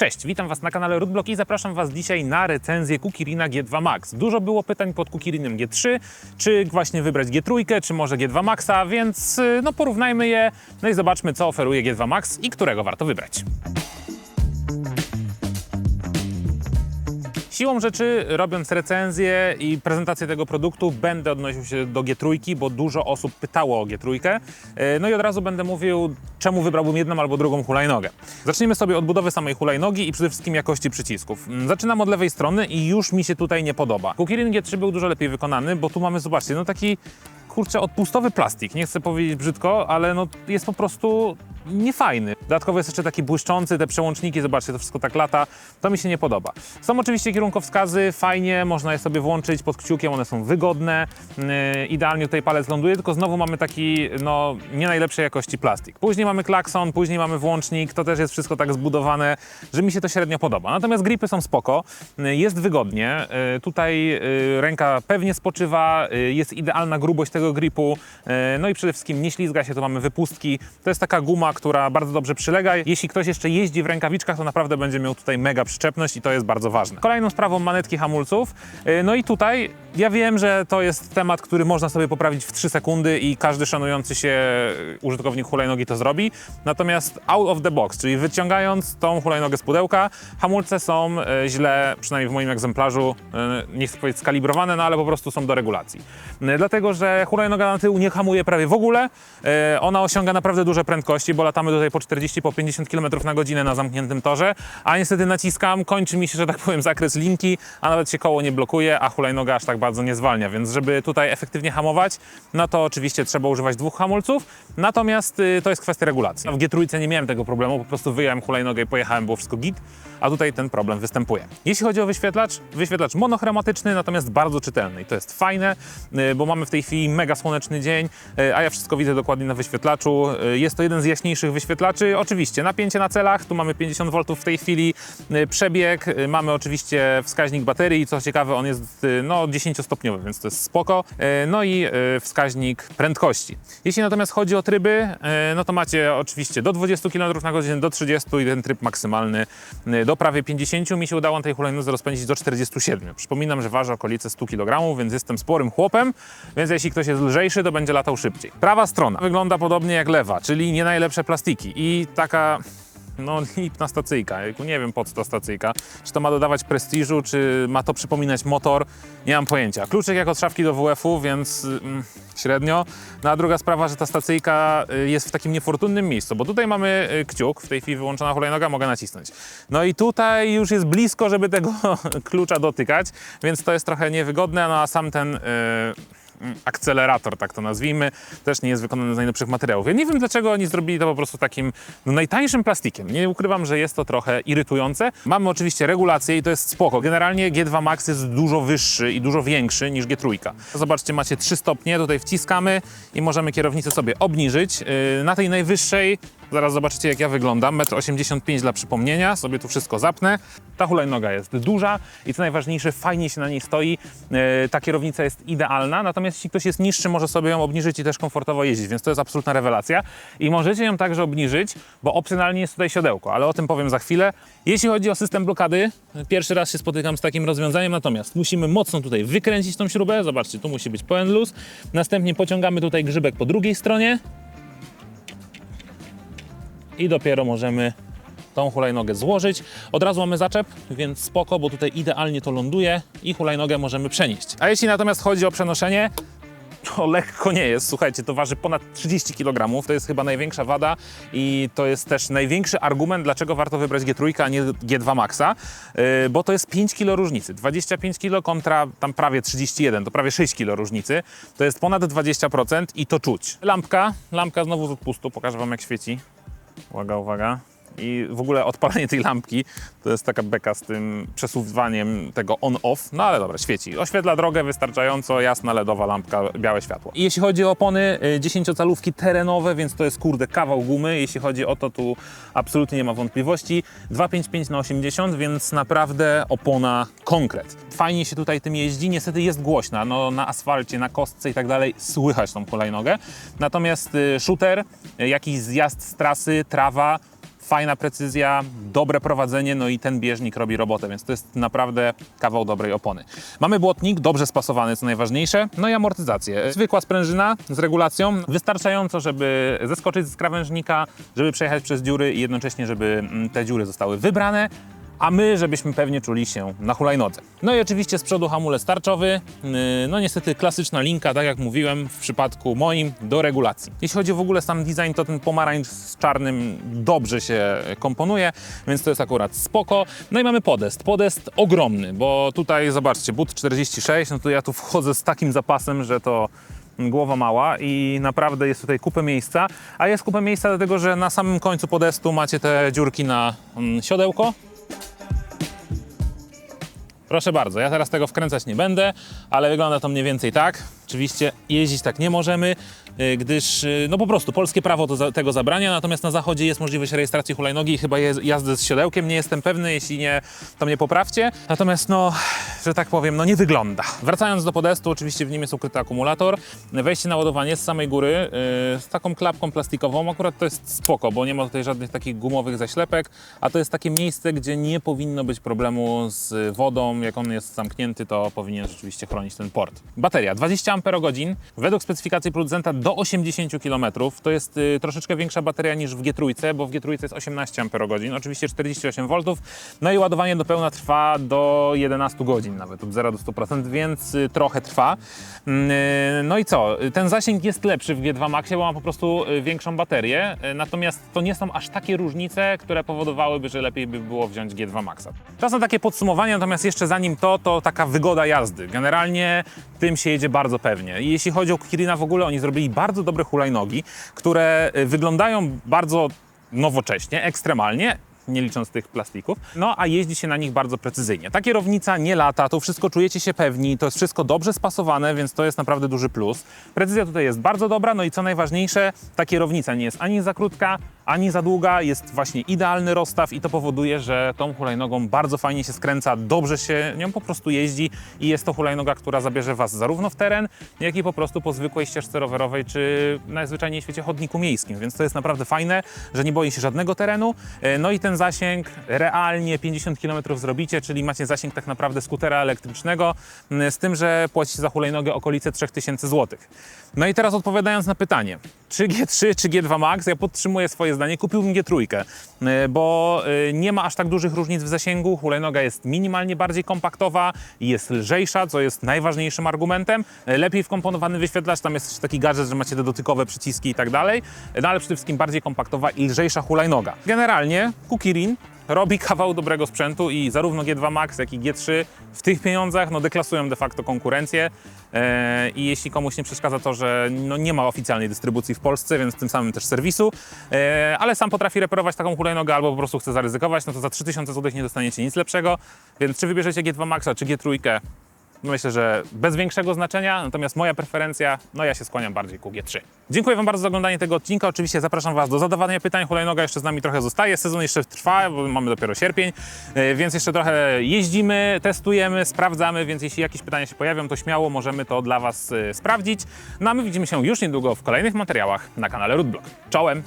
Cześć, witam Was na kanale Rootblock i zapraszam Was dzisiaj na recenzję Kukirina G2 Max. Dużo było pytań pod Kukirinem G3, czy właśnie wybrać G3, czy może G2 Maxa, więc no porównajmy je, no i zobaczmy, co oferuje G2 Max i którego warto wybrać. Siłą rzeczy, robiąc recenzję i prezentację tego produktu, będę odnosił się do G3, bo dużo osób pytało o G3. No i od razu będę mówił, czemu wybrałbym jedną albo drugą hulajnogę. Zacznijmy sobie od budowy samej hulajnogi i przede wszystkim jakości przycisków. Zaczynam od lewej strony i już mi się tutaj nie podoba. Kukirin G3 był dużo lepiej wykonany, bo tu mamy, zobaczcie, no taki, kurczę, odpustowy plastik. Nie chcę powiedzieć brzydko, ale no jest po prostu niefajny. Dodatkowo jest jeszcze taki błyszczący, te przełączniki, zobaczcie, to wszystko tak lata. To mi się nie podoba. Są oczywiście kierunkowskazy, fajnie, można je sobie włączyć pod kciukiem, one są wygodne. Idealnie tutaj palec ląduje, tylko znowu mamy taki, no, nie najlepszej jakości plastik. Później mamy klakson, później mamy włącznik, to też jest wszystko tak zbudowane, że mi się to średnio podoba. Natomiast gripy są spoko, jest wygodnie. Tutaj ręka pewnie spoczywa, jest idealna grubość tego gripu, no i przede wszystkim nie ślizga się, to mamy wypustki. To jest taka guma, która bardzo dobrze przylega. Jeśli ktoś jeszcze jeździ w rękawiczkach, to naprawdę będzie miał tutaj mega przyczepność i to jest bardzo ważne. Kolejną sprawą manetki hamulców. No i tutaj ja wiem, że to jest temat, który można sobie poprawić w 3 sekundy i każdy szanujący się użytkownik hulajnogi to zrobi. Natomiast out of the box, czyli wyciągając tą hulajnogę z pudełka, hamulce są źle, przynajmniej w moim egzemplarzu, nie chcę powiedzieć skalibrowane, no ale po prostu są do regulacji. Dlatego, że hulajnoga na tył nie hamuje prawie w ogóle. Ona osiąga naprawdę duże prędkości, bo latamy tutaj po 40, po 50 km na godzinę na zamkniętym torze, a niestety naciskam, kończy mi się, że tak powiem, zakres linki, a nawet się koło nie blokuje, a hulajnoga aż tak bardzo nie zwalnia, więc żeby tutaj efektywnie hamować, no to oczywiście trzeba używać 2 hamulców, natomiast to jest kwestia regulacji. W G3 nie miałem tego problemu, po prostu wyjąłem hulajnogę i pojechałem, było wszystko git, a tutaj ten problem występuje. Jeśli chodzi o wyświetlacz monochromatyczny, natomiast bardzo czytelny i to jest fajne, bo mamy w tej chwili mega słoneczny dzień, a ja wszystko widzę dokładnie na wyświetlaczu. Jest to jeden z jaśniejszych wyświetlaczy. Oczywiście napięcie na celach, tu mamy 50 V w tej chwili, przebieg, mamy oczywiście wskaźnik baterii, co ciekawe on jest no 10-stopniowy, więc to jest spoko, no i wskaźnik prędkości. Jeśli natomiast chodzi o tryby, no to macie oczywiście do 20 km na godzinę, do 30 i ten tryb maksymalny do prawie 50. Mi się udało na tej hulajnodze rozpędzić do 47. Przypominam, że waży okolice 100 kg, więc jestem sporym chłopem, więc jeśli ktoś jest lżejszy, to będzie latał szybciej. Prawa strona wygląda podobnie jak lewa, czyli nie najlepsze plastiki i taka, no, lipna stacyjka. Nie wiem, po co ta stacyjka. Czy to ma dodawać prestiżu, czy ma to przypominać motor? Nie mam pojęcia. Kluczyk jak od szafki do WF-u, więc średnio. No a druga sprawa, że ta stacyjka jest w takim niefortunnym miejscu, bo tutaj mamy kciuk, w tej chwili wyłączona hulajnoga, mogę nacisnąć. No i tutaj już jest blisko, żeby tego klucza dotykać, więc to jest trochę niewygodne, no a sam ten akcelerator, tak to nazwijmy, też nie jest wykonany z najlepszych materiałów. Ja nie wiem, dlaczego oni zrobili to po prostu takim najtańszym plastikiem. Nie ukrywam, że jest to trochę irytujące. Mamy oczywiście regulację i to jest spoko. Generalnie G2 Max jest dużo wyższy i dużo większy niż G3. Zobaczcie, macie 3 stopnie, tutaj wciskamy i możemy kierownicę sobie obniżyć. Na tej najwyższej, zaraz zobaczycie, jak ja wyglądam, 1,85 m dla przypomnienia, sobie tu wszystko zapnę. Ta hulajnoga jest duża i co najważniejsze, fajnie się na niej stoi. Ta kierownica jest idealna, natomiast jeśli ktoś jest niższy, może sobie ją obniżyć i też komfortowo jeździć, więc to jest absolutna rewelacja. I możecie ją także obniżyć, bo opcjonalnie jest tutaj siodełko, ale o tym powiem za chwilę. Jeśli chodzi o system blokady, pierwszy raz się spotykam z takim rozwiązaniem, natomiast musimy mocno tutaj wykręcić tą śrubę, zobaczcie, tu musi być pełen luz. Następnie pociągamy tutaj grzybek po drugiej stronie i dopiero możemy tą hulajnogę złożyć. Od razu mamy zaczep, więc spoko, bo tutaj idealnie to ląduje i hulajnogę możemy przenieść. A jeśli natomiast chodzi o przenoszenie, to lekko nie jest. Słuchajcie, to waży ponad 30 kg. To jest chyba największa wada i to jest też największy argument, dlaczego warto wybrać G3, a nie G2 Maxa, bo to jest 5 kg różnicy. 25 kg kontra tam prawie 31, to prawie 6 kg różnicy. To jest ponad 20% i to czuć. Lampka znowu z odpustu, pokażę wam jak świeci. Uwaga, uwaga. I w ogóle odpalenie tej lampki to jest taka beka z tym przesuwaniem tego on-off, no ale dobra, świeci. Oświetla drogę wystarczająco, jasna LEDowa lampka, białe światło. I jeśli chodzi o opony, 10-calówki terenowe, więc to jest kurde kawał gumy. Jeśli chodzi o to, tu absolutnie nie ma wątpliwości. 255/80, więc naprawdę opona konkret. Fajnie się tutaj tym jeździ, niestety jest głośna, no na asfalcie, na kostce i tak dalej słychać tą hulajnogę. Natomiast shooter, jakiś zjazd z trasy, trawa, fajna precyzja, dobre prowadzenie, no i ten bieżnik robi robotę, więc to jest naprawdę kawał dobrej opony. Mamy błotnik, dobrze spasowany, co najważniejsze, no i amortyzację. Zwykła sprężyna z regulacją, wystarczająco, żeby zeskoczyć z krawężnika, żeby przejechać przez dziury i jednocześnie, żeby te dziury zostały wybrane, a my, żebyśmy pewnie czuli się na hulajnodze. No i oczywiście z przodu hamulec tarczowy, no niestety klasyczna linka, tak jak mówiłem, w przypadku moim, do regulacji. Jeśli chodzi w ogóle sam design, to ten pomarańcz z czarnym dobrze się komponuje, więc to jest akurat spoko. No i mamy podest ogromny, bo tutaj zobaczcie, but 46, no to ja tu wchodzę z takim zapasem, że to głowa mała i naprawdę jest tutaj kupę miejsca, a jest kupę miejsca dlatego, że na samym końcu podestu macie te dziurki na siodełko. Proszę bardzo, ja teraz tego wkręcać nie będę, ale wygląda to mniej więcej tak. Oczywiście jeździć tak nie możemy, gdyż no po prostu polskie prawo tego zabrania, natomiast na zachodzie jest możliwość rejestracji hulajnogi i chyba jazdy z siodełkiem. Nie jestem pewny, jeśli nie, to mnie poprawcie. Natomiast no, że tak powiem, no nie wygląda. Wracając do podestu, oczywiście w nim jest ukryty akumulator. Wejście na ładowanie z samej góry z taką klapką plastikową. Akurat to jest spoko, bo nie ma tutaj żadnych takich gumowych zaślepek, a to jest takie miejsce, gdzie nie powinno być problemu z wodą. Jak on jest zamknięty, to powinien rzeczywiście chronić ten port. Bateria 20 Ah, według specyfikacji producenta do 80 km. To jest troszeczkę większa bateria niż w G3, bo w G3 jest 18 Ah, oczywiście 48 V. No i ładowanie do pełna trwa do 11 godzin nawet, od 0 do 100%, więc trochę trwa. No i co? Ten zasięg jest lepszy w G2 Maxie, bo ma po prostu większą baterię, natomiast to nie są aż takie różnice, które powodowałyby, że lepiej by było wziąć G2 Maxa. To są takie podsumowania, natomiast jeszcze zanim to taka wygoda jazdy. Generalnie tym się jedzie bardzo pewnie. I jeśli chodzi o Kirina w ogóle, oni zrobili bardzo dobre hulajnogi, które wyglądają bardzo nowocześnie, ekstremalnie, nie licząc tych plastików, no a jeździ się na nich bardzo precyzyjnie. Ta kierownica nie lata, to wszystko czujecie się pewni, to jest wszystko dobrze spasowane, więc to jest naprawdę duży plus. Precyzja tutaj jest bardzo dobra, no i co najważniejsze, ta kierownica nie jest ani za krótka, ani za długa, jest właśnie idealny rozstaw i to powoduje, że tą hulajnogą bardzo fajnie się skręca, dobrze się nią po prostu jeździ i jest to hulajnoga, która zabierze Was zarówno w teren, jak i po prostu po zwykłej ścieżce rowerowej, czy najzwyczajniej w świecie chodniku miejskim, więc to jest naprawdę fajne, że nie boi się żadnego terenu, no i ten zasięg realnie 50 km zrobicie, czyli macie zasięg tak naprawdę skutera elektrycznego, z tym, że płacicie za hulajnogę okolice 3000 zł. No i teraz odpowiadając na pytanie, czy G3, czy G2 Max, ja podtrzymuję swoje zdanie, kupiłbym G3, bo nie ma aż tak dużych różnic w zasięgu, hulajnoga jest minimalnie bardziej kompaktowa i jest lżejsza, co jest najważniejszym argumentem, lepiej wkomponowany wyświetlacz, tam jest taki gadżet, że macie te dotykowe przyciski i tak dalej, no ale przede wszystkim bardziej kompaktowa i lżejsza hulajnoga. Generalnie Kirin robi kawał dobrego sprzętu i zarówno G2 Max, jak i G3 w tych pieniądzach no, deklasują de facto konkurencję i jeśli komuś nie przeszkadza to, że no, nie ma oficjalnej dystrybucji w Polsce, więc tym samym też serwisu, ale sam potrafi reperować taką hulajnogę albo po prostu chce zaryzykować, no to za 3000 zł nie dostaniecie nic lepszego, więc czy wybierzecie G2 Maxa, czy G3, myślę, że bez większego znaczenia, natomiast moja preferencja, no ja się skłaniam bardziej ku G3. Dziękuję Wam bardzo za oglądanie tego odcinka. Oczywiście zapraszam Was do zadawania pytań. Hulajnoga jeszcze z nami trochę zostaje, sezon jeszcze trwa, bo mamy dopiero sierpień, więc jeszcze trochę jeździmy, testujemy, sprawdzamy, więc jeśli jakieś pytania się pojawią, to śmiało możemy to dla Was sprawdzić. No a my widzimy się już niedługo w kolejnych materiałach na kanale Rootblog. Czołem!